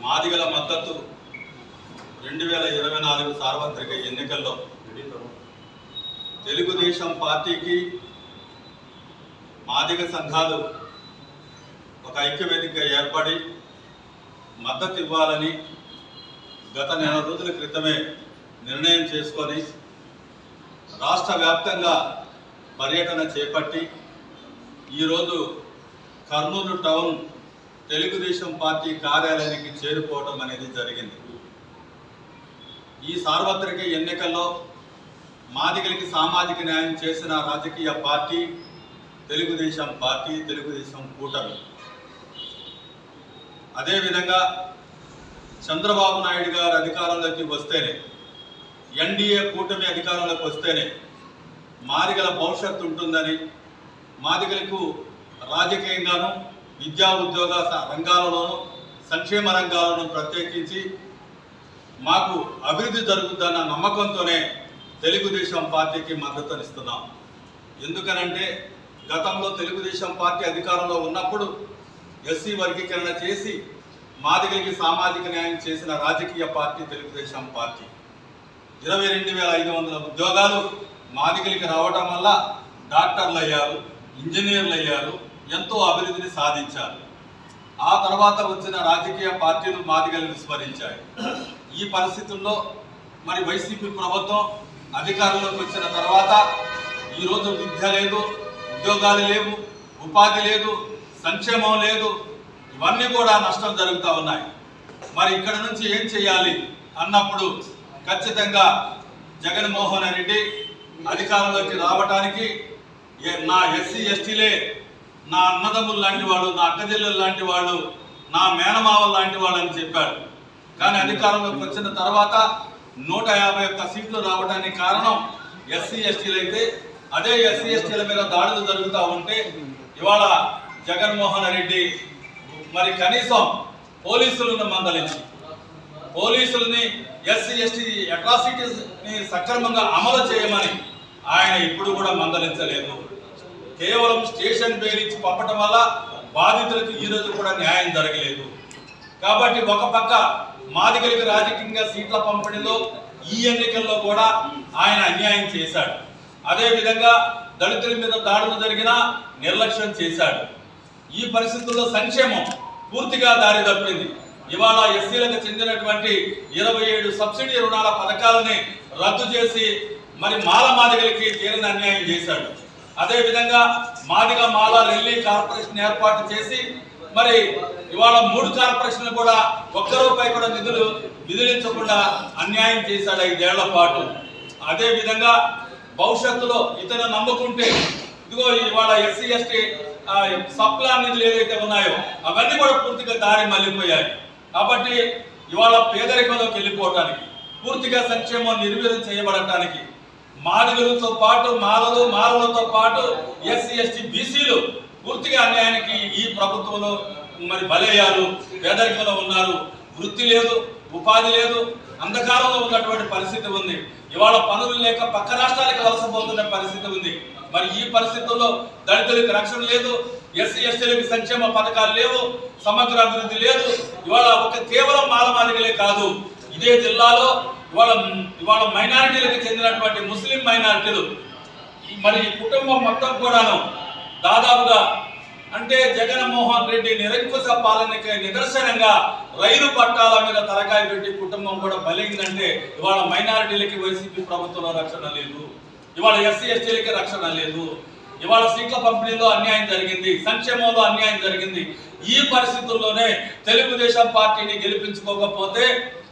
మాదిగల మద్దతు 2024 సార్వత్రిక ఎన్నికల్లో తెలుగుదేశం పార్టీకి మాదిగ సంఘాలు ఒక ఐక్యవేదిక ఏర్పడి మద్దతు ఇవ్వాలని గత నెల రోజుల క్రితమే నిర్ణయం చేసుకొని రాష్ట్ర వ్యాప్తంగా పర్యటన చేపట్టి ఈరోజు కర్నూలు టౌన్ తెలుగుదేశం పార్టీ కార్యాలయానికి చేరుకోవడం అనేది జరిగింది. ఈ సార్వత్రిక ఎన్నికల్లో మాదిగలకి సామాజిక న్యాయం చేసిన రాజకీయ పార్టీ తెలుగుదేశం పార్టీ, తెలుగుదేశం కూటమి. అదేవిధంగా చంద్రబాబు నాయుడు గారు అధికారంలోకి వస్తేనే, ఎన్డీఏ కూటమి అధికారంలోకి వస్తేనే మాదిగల భవిష్యత్తు ఉంటుందని, మాదిగలకు రాజకీయంగాను విద్యా ఉద్యోగ రంగాలలోనూ సంక్షేమ రంగాలను ప్రత్యేకించి మాకు అభివృద్ధి జరుగుతుందన్న నమ్మకంతోనే తెలుగుదేశం పార్టీకి మద్దతునిస్తున్నాం. ఎందుకనంటే గతంలో తెలుగుదేశం పార్టీ అధికారంలో ఉన్నప్పుడు ఎస్సీ వర్గీకరణ చేసి మాదిగలకి సామాజిక న్యాయం చేసిన రాజకీయ పార్టీ తెలుగుదేశం పార్టీ. 22,500 ఉద్యోగాలు మాదిగలకి రావడం వల్ల డాక్టర్లు అయ్యారు, ఇంజనీర్లు అయ్యారు, ఎంతో అభివృద్ధిని సాధించారు. ఆ తర్వాత వచ్చిన రాజకీయ పార్టీలు మాదిగలను విస్మరించాయి. ఈ పరిస్థితుల్లో మరి వైసీపీ ప్రభుత్వం అధికారంలోకి వచ్చిన తర్వాత ఈరోజు విద్య లేదు, ఉద్యోగాలు లేవు, ఉపాధి లేదు, సంక్షేమం లేదు, ఇవన్నీ కూడా నష్టం జరుగుతూ ఉన్నాయి. మరి ఇక్కడ నుంచి ఏం చేయాలి అన్నప్పుడు ఖచ్చితంగా జగన్మోహన్ రెడ్డి అధికారంలోకి రావడానికి నా ఎస్సీ ఎస్టీలే నా అన్నదమ్ములు లాంటి వాళ్ళు, నా అక్కచెల్లెలు లాంటి వాళ్ళు, నా మేనమావలు లాంటి వాళ్ళు అని చెప్పాడు. కానీ అధికారంలోకి వచ్చిన తర్వాత 151 సీట్లు రావడానికి కారణం ఎస్సీ ఎస్టీలు అయితే, అదే ఎస్సీ ఎస్టీల మీద దాడులు జరుగుతూ ఉంటే ఇవాళ జగన్మోహన్ రెడ్డి మరి కనీసం పోలీసులను మందలించి పోలీసులని ఎస్సీ ఎస్టీ అట్రాసిటీస్ని సక్రమంగా అమలు చేయమని ఆయన ఇప్పుడు కూడా మందలించలేదు. కేవలం స్టేషన్ బెయిలించి పంపటం వల్ల బాధితులకు ఈరోజు కూడా న్యాయం జరగలేదు. కాబట్టి ఒక పక్క మాదిగలకు రాజకీయంగా సీట్ల పంపిణీలో ఈ ఎన్నికల్లో కూడా ఆయన అన్యాయం చేశాడు. అదేవిధంగా దళితుల మీద దాడులు జరిగినా నిర్లక్ష్యం చేశాడు. ఈ పరిస్థితుల్లో సంక్షేమం పూర్తిగా దారి తప్పింది. ఇవాళ ఎస్సీలకు చెందినటువంటి 27 సబ్సిడీ రుణాల పథకాలని రద్దు చేసి మరి మాదిగలకి తీరని అన్యాయం చేశాడు. అదేవిధంగా మాదిగ మాల రెల్లీ కార్పొరేషన్ ఏర్పాటు చేసి మరి ఇవాళ 3 కార్పొరేషన్లు కూడా ₹1 కూడా నిధులు విధించకుండా అన్యాయం చేశాడు 5 ఏళ్ల పాటు. అదేవిధంగా భవిష్యత్తులో ఇతను నమ్ముకుంటే ఇదిగో ఇవాళ ఎస్సీ ఎస్టీ సప్లా నిధులు ఏదైతే ఉన్నాయో అవన్నీ కూడా పూర్తిగా దారి మళ్ళీపోయాయి. కాబట్టి ఇవాళ పేదరికంలోకి వెళ్ళిపోవడానికి, పూర్తిగా సంక్షేమం నిర్వీర్యం చేయబడటానికి మాదిగలతో పాటు మాలలతో పాటు ఎస్సీ ఎస్టీ బీసీలు పూర్తిగా అన్యాయానికి ఈ ప్రభుత్వంలో మరి బలయ్యారు, పేదరికంలో ఉన్నారు. వృత్తి లేదు, ఉపాధి లేదు, అంధకారంలో ఉన్నటువంటి పరిస్థితి ఉంది. ఇవాళ పనులు లేక పక్క రాష్ట్రాలకు వలసపోతున్న పరిస్థితి ఉంది. మరి ఈ పరిస్థితుల్లో దళితులకు రక్షణ లేదు, ఎస్సీ ఎస్టీలకు సంక్షేమ పథకాలు లేవు, సమగ్ర అభివృద్ధి లేదు. ఇవాళ కేవలం మాదిగలే కాదు, ఇదే జిల్లాలో ఇవాళ మైనారిటీలకు చెందినటువంటి ముస్లిం మైనారిటీలు మరి కుటుంబం మొత్తం కూడాను దాదాపుగా అంటే జగన్మోహన్ రెడ్డి నిరంకుశ పాలనకి నిదర్శనంగా రైలు పట్టాల మీద తలకాయ పెట్టి కుటుంబం కూడా బలైందంటే ఇవాళ మైనారిటీలకి వైసీపీ ప్రభుత్వంలో రక్షణ లేదు, ఇవాళ ఎస్సీ ఎస్టీలకి రక్షణ లేదు, ఇవాళ సీట్ల పంపిణీలో అన్యాయం జరిగింది, సంక్షేమంలో అన్యాయం జరిగింది. ఈ పరిస్థితుల్లోనే తెలుగుదేశం పార్టీని గెలిపించుకోకపోతే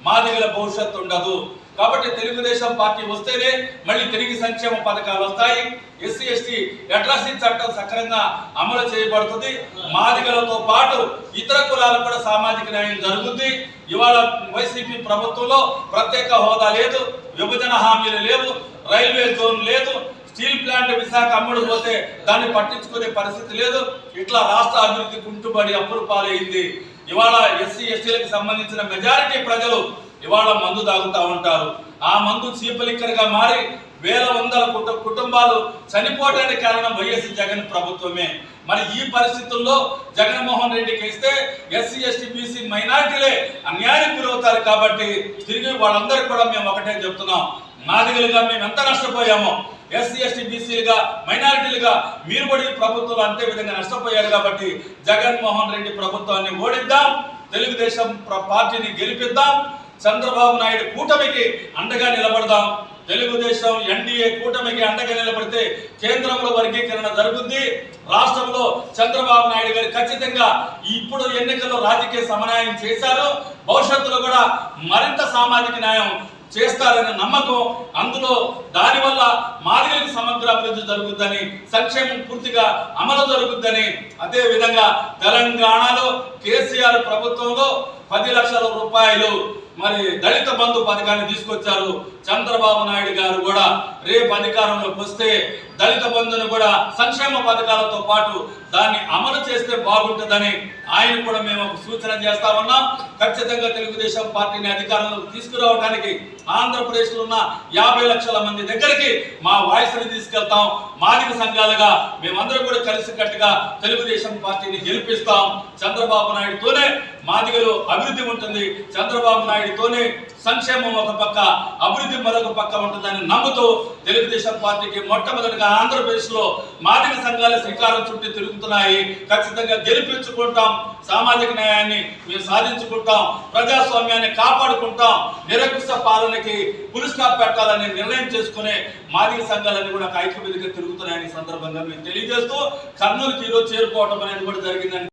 మాదిగల భవిష్యత్తు ఉండదు. కాబట్టి తెలుగుదేశం పార్టీ వస్తేనే మళ్ళీ తిరిగి సంక్షేమ పథకాలు వస్తాయి, ఎస్సీ ఎస్టీ అట్రాసిటీ చట్టం సక్రమంగా అమలు చేయబడుతుంది, మాదిగలతో పాటు ఇతర కులాలకు కూడా సామాజిక న్యాయం జరుగుతుంది. ఇవాళ వైసీపీ ప్రభుత్వంలో ప్రత్యేక హోదా లేదు, విభజన హామీలు లేవు, రైల్వే జోన్ లేదు, స్టీల్ ప్లాంట్ విశాఖ అమ్ముడు పోతే దాన్ని పట్టించుకునే పరిస్థితి లేదు. ఇట్లా రాష్ట్ర అభివృద్ధి కుంటుబడి అప్పులు పాలైంది. ఇవాళ ఎస్సీ ఎస్టీలకు సంబంధించిన మెజారిటీ ప్రజలు ఇవాళ మందు తాగుతూ ఉంటారు. ఆ మందు చీపలిక్కరగా మారి వేల వందల కుటుంబాలు చనిపోవడానికి కారణం వైఎస్ జగన్ ప్రభుత్వమే. మరి ఈ పరిస్థితుల్లో జగన్మోహన్ రెడ్డికి ఇస్తే ఎస్సీ ఎస్టీ బీసీ మైనారిటీలే అన్యాయానికి గురవుతారు. కాబట్టి తిరిగి వాళ్ళందరికీ కూడా మేము ఒకటే చెప్తున్నాం, మాదిగలుగా మేము ఎంత నష్టపోయామో ఎస్సీ ఎస్టీ బీసీలుగా మైనారిటీలుగా మీరు కూడా ఈ ప్రభుత్వంలో అంతే విధంగా నష్టపోయారు. కాబట్టి జగన్మోహన్ రెడ్డి ప్రభుత్వాన్ని ఓడిద్దాం, తెలుగుదేశం పార్టీని గెలిపిద్దాం, చంద్రబాబు నాయుడు కూటమికి అండగా నిలబడదాం. తెలుగుదేశం ఎన్డీఏ కూటమికి అండగా నిలబడితే కేంద్రంలో వర్గీకరణ జరుగుద్ది. రాష్ట్రంలో చంద్రబాబు నాయుడు గారు ఖచ్చితంగా ఇప్పుడు ఎన్నికల్లో రాజకీయ సమన్వయం చేశారు, భవిష్యత్తులో కూడా మరింత సామాజిక న్యాయం చేస్తారనే నమ్మకం, అందులో దానివల్ల మాదిగలకు సమగ్ర అభివృద్ధి జరుగుద్దని, సంక్షేమం పూర్తిగా అమలు జరుగుద్దని, అదే విధంగా తెలంగాణలో కేసీఆర్ ప్రభుత్వంలో 10 లక్షల రూపాయలు మరి దళిత బంధు పథకాన్ని తీసుకొచ్చారు. చంద్రబాబు నాయుడు గారు కూడా రేపు అధికారంలోకి వస్తే దళిత బంధుని కూడా సంక్షేమ పథకాలతో పాటు దాన్ని అమలు చేస్తే బాగుంటుందని ఆయన కూడా మేము ఒక సూచన చేస్తా ఉన్నాం. ఖచ్చితంగా తెలుగుదేశం పార్టీని అధికారంలోకి తీసుకురావడానికి ఆంధ్రప్రదేశ్లో ఉన్న 50 లక్షల మంది దగ్గరికి మా వాయిస్ని తీసుకెళ్తాం. మాదిగ సంఘాలుగా మేమందరం కూడా కలిసికట్టుగా తెలుగుదేశం పార్టీని గెలిపిస్తాం. చంద్రబాబు నాయుడుతోనే మాదిగలు అభివృద్ధి ఉంటుంది, చంద్రబాబు నాయుడుతోనే సంక్షేమం ఒక పక్క, అభివృద్ధి మరొక పక్క ఉంటుందని నమ్ముతూ తెలుగుదేశం పార్టీకి మొట్టమొదటిగా ఆంధ్రప్రదేశ్లో మాదిగ సంఘాల శ్రీకారం చుట్టూ తిరుగుతున్నాయి. ఖచ్చితంగా గెలిపించుకుంటాం, సామాజిక న్యాయాన్ని మేము సాధించుకుంటాం, ప్రజాస్వామ్యాన్ని కాపాడుకుంటాం, నిరంకుశ పాలనకి ఫుల్ స్టాప్ పెట్టాలని నిర్ణయం చేసుకునే మాదిగ సంఘాలన్నీ కూడా ఐక్యవేదికగా తిరుగుతున్నాయని సందర్భంగా మేము తెలియజేస్తూ కర్నూలుకి ఈరోజు చేరుకోవడం అనేది కూడా జరిగిందని